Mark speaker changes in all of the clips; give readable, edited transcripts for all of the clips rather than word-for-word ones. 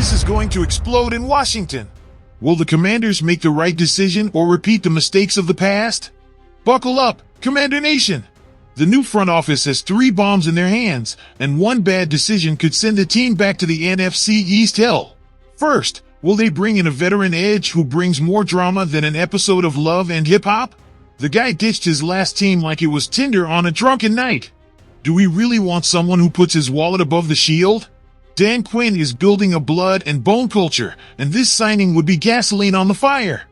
Speaker 1: This is going to explode in Washington. Will the Commanders make the right decision or repeat the mistakes of the past? Buckle up, Commander Nation. The new front office has 3 bombs in their hands, and one bad decision could send the team back to the NFC East hell. First, will they bring in a veteran edge who brings more drama than an episode of Love and Hip Hop? The guy ditched his last team like it was Tinder on a drunken night. Do we really want someone who puts his wallet above the shield? Dan Quinn is building a blood and bone culture, and this signing would be gasoline on the fire.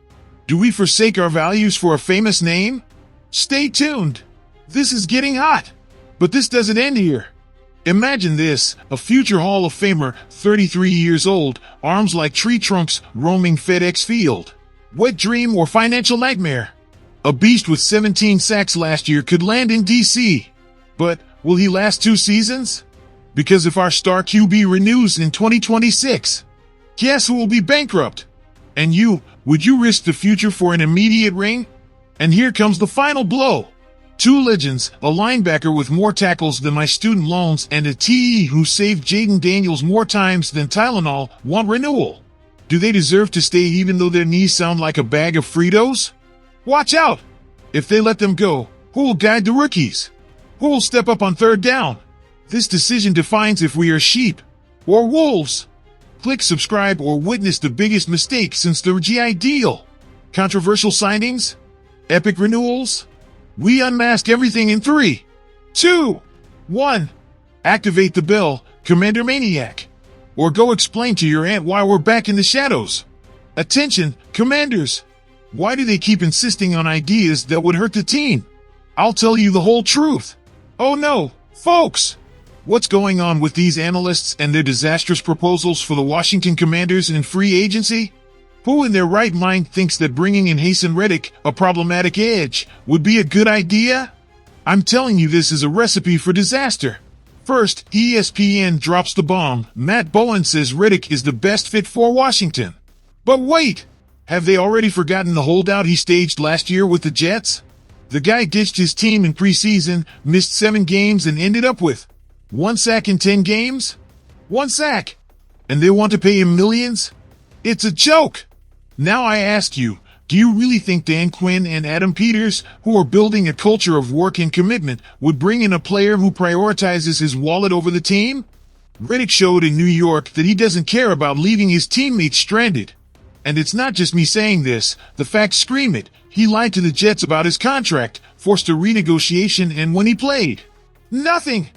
Speaker 1: Do we forsake our values for a famous name? Stay tuned. This is getting hot. But this doesn't end here. Imagine this, a future Hall of Famer, 33 years old, arms like tree trunks, roaming FedEx Field. Wet dream or financial nightmare? A beast with 17 sacks last year could land in D.C. But will he last 2 seasons? Because if our star QB renews in 2026, guess who will be bankrupt? And would you risk the future for an immediate ring? And here comes the final blow. 2 legends, a linebacker with more tackles than my student loans and a TE who saved Jaden Daniels more times than Tylenol, want renewal. Do they deserve to stay even though their knees sound like a bag of Fritos? Watch out! If they let them go, who will guide the rookies? Who will step up on 3rd down? This decision defines if we are sheep or wolves. Click subscribe or witness the biggest mistake since the GI deal. Controversial signings? Epic renewals? We unmask everything in 3, 2, 1. Activate the bell, Commander Maniac. Or go explain to your aunt why we're back in the shadows. Attention, Commanders. Why do they keep insisting on ideas that would hurt the team? I'll tell you the whole truth. Oh no, folks! What's going on with these analysts and their disastrous proposals for the Washington Commanders in free agency? Who in their right mind thinks that bringing in Reddick, a problematic edge, would be a good idea? I'm telling you, this is a recipe for disaster. First, ESPN drops the bomb. Matt Bowen says Reddick is the best fit for Washington. But wait! Have they already forgotten the holdout he staged last year with the Jets? The guy ditched his team in preseason, missed 7 games, and ended up with 1 sack in 10 games? 1 sack! And they want to pay him millions? It's a joke! Now I ask you, do you really think Dan Quinn and Adam Peters, who are building a culture of work and commitment, would bring in a player who prioritizes his wallet over the team? Reddick showed in New York that he doesn't care about leaving his teammates stranded. And it's not just me saying this, the facts scream it. He lied to the Jets about his contract, forced a renegotiation, and when he played, nothing!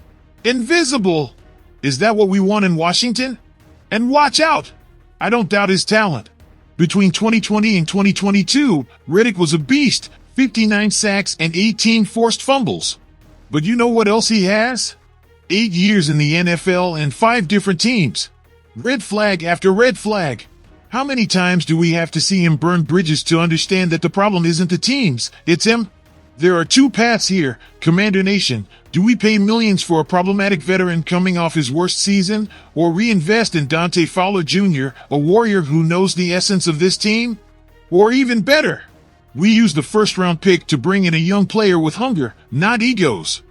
Speaker 1: Invisible! Is that what we want in Washington? And watch out! I don't doubt his talent. Between 2020 and 2022, Reddick was a beast, 59 sacks and 18 forced fumbles. But you know what else he has? 8 years in the NFL and 5 different teams. Red flag after red flag. How many times do we have to see him burn bridges to understand that the problem isn't the teams, it's him? There are 2 paths here, Commander Nation. Do we pay millions for a problematic veteran coming off his worst season, or reinvest in Dante Fowler Jr., a warrior who knows the essence of this team? Or even better, we use the 1st-round pick to bring in a young player with hunger, not egos.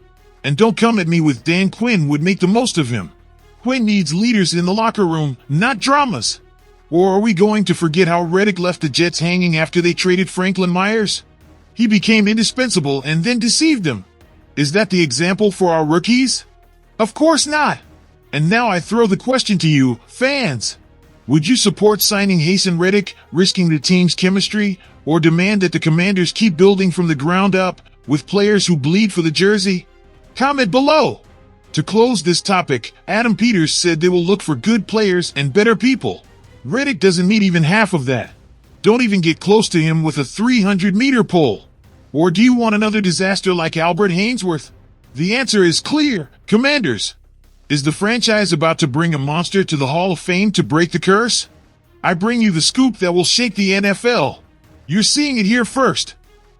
Speaker 1: And don't come at me with Dan Quinn would make the most of him. Quinn needs leaders in the locker room, not dramas. Or are we going to forget how Reddick left the Jets hanging after they traded Franklin Myers? He became indispensable and then deceived them. Is that the example for our rookies? Of course not. And now I throw the question to you, fans. Would you support signing Reddick, risking the team's chemistry, or demand that the Commanders keep building from the ground up with players who bleed for the jersey? Comment below. To close this topic, Adam Peters said they will look for good players and better people. Reddick doesn't meet even half of that. Don't even get close to him with a 300-meter pole. Or do you want another disaster like Albert Hainsworth? The answer is clear, Commanders. Is the franchise about to bring a monster to the Hall of Fame to break the curse? I bring you the scoop that will shake the NFL. You're seeing it here first.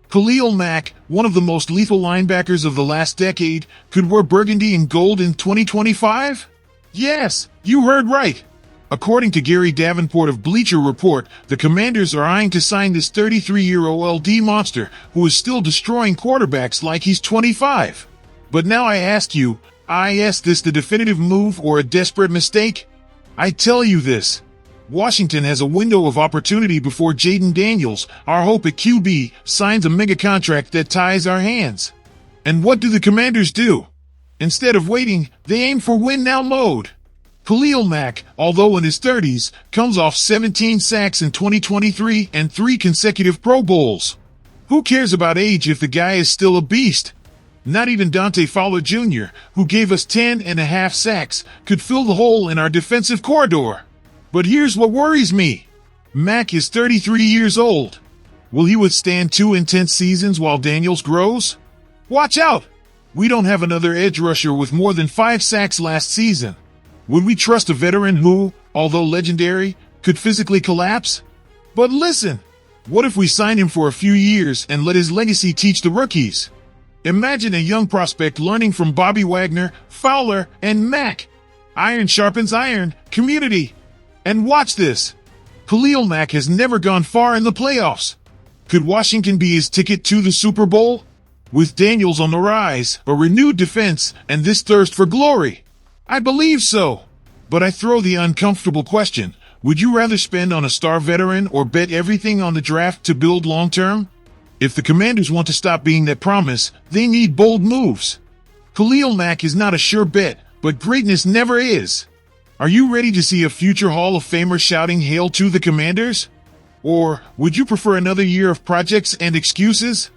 Speaker 1: Khalil Mack, one of the most lethal linebackers of the last decade, could wear burgundy and gold in 2025? Yes, you heard right. According to Gary Davenport of Bleacher Report, the Commanders are eyeing to sign this 33-year-old LD monster who is still destroying quarterbacks like he's 25. But now I ask you, is this the definitive move or a desperate mistake? I tell you this, Washington has a window of opportunity before Jaden Daniels, our hope at QB, signs a mega contract that ties our hands. And what do the Commanders do? Instead of waiting, they aim for win-now mode. Khalil Mack, although in his 30s, comes off 17 sacks in 2023 and 3 consecutive Pro Bowls. Who cares about age if the guy is still a beast? Not even Dante Fowler Jr., who gave us 10.5 sacks, could fill the hole in our defensive corridor. But here's what worries me. Mack is 33 years old. Will he withstand 2 intense seasons while Daniels grows? Watch out! We don't have another edge rusher with more than 5 sacks last season. Would we trust a veteran who, although legendary, could physically collapse? But listen, what if we sign him for a few years and let his legacy teach the rookies? Imagine a young prospect learning from Bobby Wagner, Fowler, and Mack. Iron sharpens iron, community. And watch this. Khalil Mack has never gone far in the playoffs. Could Washington be his ticket to the Super Bowl? With Daniels on the rise, a renewed defense, and this thirst for glory? I believe so. But I throw the uncomfortable question. Would you rather spend on a star veteran or bet everything on the draft to build long-term? If the Commanders want to stop being that promise, they need bold moves. Khalil Mack is not a sure bet, but greatness never is. Are you ready to see a future Hall of Famer shouting hail to the Commanders? Or would you prefer another year of projects and excuses?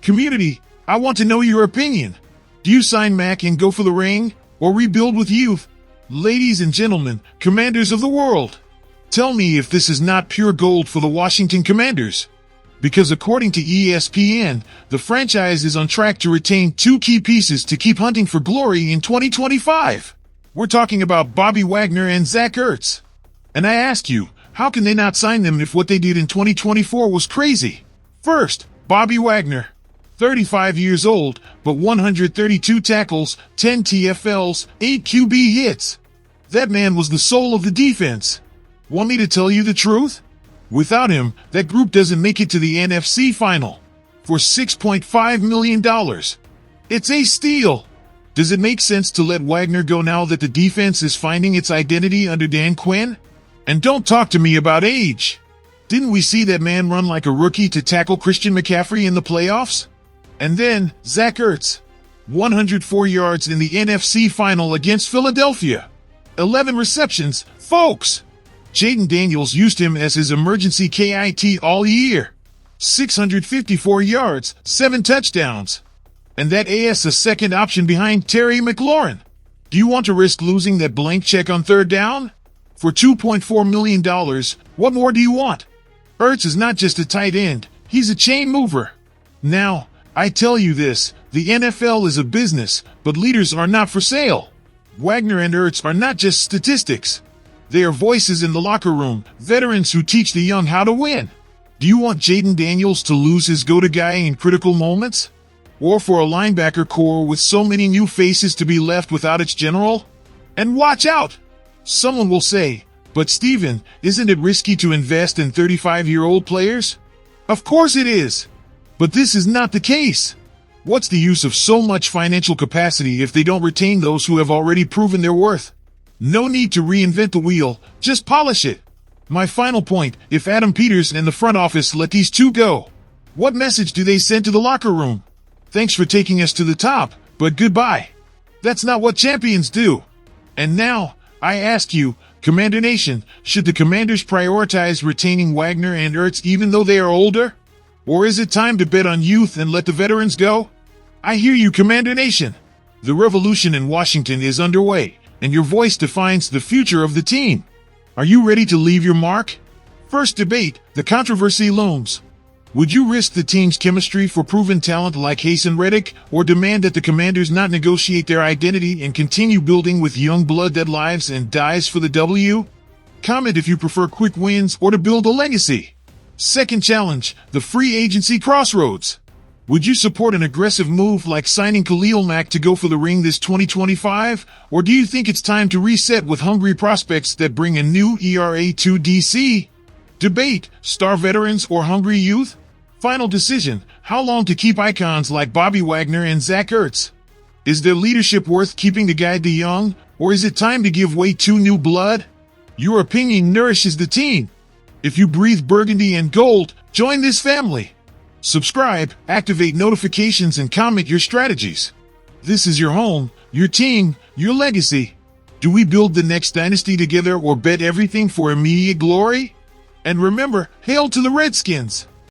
Speaker 1: Community, I want to know your opinion. Do you sign Mack and go for the ring, or rebuild with youth? Ladies and gentlemen, Commanders of the world, tell me if this is not pure gold for the Washington Commanders. Because according to ESPN, the franchise is on track to retain 2 key pieces to keep hunting for glory in 2025. We're talking about Bobby Wagner and Zach Ertz. And I ask you, how can they not sign them if what they did in 2024 was crazy? First, Bobby Wagner. 35 years old, but 132 tackles, 10 TFLs, 8 QB hits. That man was the soul of the defense. Want me to tell you the truth? Without him, that group doesn't make it to the NFC final. For $6.5 million. It's a steal. Does it make sense to let Wagner go now that the defense is finding its identity under Dan Quinn? And don't talk to me about age. Didn't we see that man run like a rookie to tackle Christian McCaffrey in the playoffs? And then, Zach Ertz. 104 yards in the NFC final against Philadelphia. 11 receptions, folks. Jaden Daniels used him as his emergency KIT all year. 654 yards, 7 touchdowns. And that AS a second option behind Terry McLaurin. Do you want to risk losing that blank check on third down? For $2.4 million, what more do you want? Ertz is not just a tight end, he's a chain mover. Now, I tell you this, the NFL is a business, but leaders are not for sale. Wagner and Ertz are not just statistics. They are voices in the locker room, veterans who teach the young how to win. Do you want Jaden Daniels to lose his go-to guy in critical moments? Or for a linebacker core with so many new faces to be left without its general? And watch out! Someone will say, but Steven, isn't it risky to invest in 35-year-old players? Of course it is. But this is not the case. What's the use of so much financial capacity if they don't retain those who have already proven their worth? No need to reinvent the wheel, just polish it. My final point, if Adam Peters and the front office let these two go, what message do they send to the locker room? Thanks for taking us to the top, but goodbye. That's not what champions do. And now, I ask you, Commander Nation, should the Commanders prioritize retaining Wagner and Ertz even though they are older? Or is it time to bet on youth and let the veterans go? I hear you, Commander Nation. The revolution in Washington is underway, and your voice defines the future of the team. Are you ready to leave your mark? First debate, the controversy looms. Would you risk the team's chemistry for proven talent like Hayes and Reddick, or demand that the Commanders not negotiate their identity and continue building with young blood that lives and dies for the W? Comment if you prefer quick wins or to build a legacy. Second challenge, the free agency crossroads. Would you support an aggressive move like signing Khalil Mack to go for the ring this 2025? Or do you think it's time to reset with hungry prospects that bring a new ERA to DC? Debate, star veterans or hungry youth? Final decision, how long to keep icons like Bobby Wagner and Zach Ertz? Is their leadership worth keeping to guide the young, or is it time to give way to new blood? Your opinion nourishes the team. If you breathe burgundy and gold, join this family. Subscribe, activate notifications, and comment your strategies. This is your home, your team, your legacy. Do we build the next dynasty together or bet everything for immediate glory? And remember, hail to the Redskins!